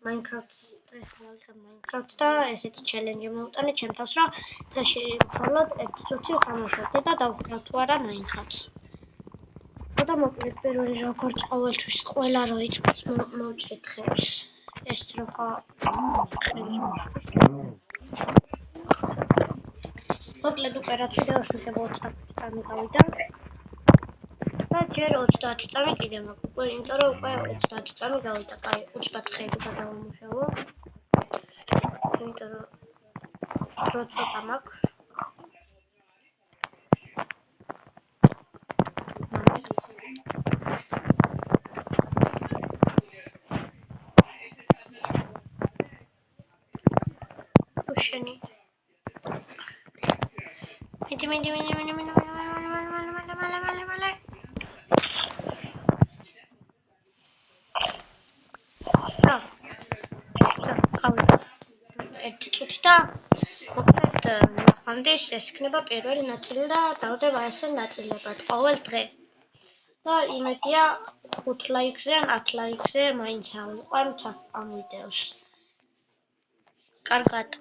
Minecraft-ს დღეს გავიხსენ Minecraft-ს და ესეთი challenge მოვუტანე ჩემ თავს, რომ დღეში მხოლოდ 1 წუთი ვთამაშობდი და დავხვრათ თუ არა Minecraft-ს. და მოკლედ პირველი როგორც ყოველთვის ყველა რო იწყებს მოვჭრით ხებს. ეს როხა მოკლედ უკვე რაც ვიდეოს მისება 25 წამი გავიდა. და ჯერ 30 წამი კიდე მაქვს. უკვე იმიტომ რომ უკვე 30 წამი გავიდა. კაი, 25 ხელი გადავამუშავო. იმიტომ რომ დრო ცოტა მაქვს. შენი მიდი ერთი წუთი და მოკლედ ნახანდის ეს იქნება პირველი ნაწილი და დავდება ესე ნაწილებად ყოველ დღე და იმედია 5 ლაიქზე ან 10 ლაიქზე მაინც ავიყვანთ ამ ვიდეოს. კარგად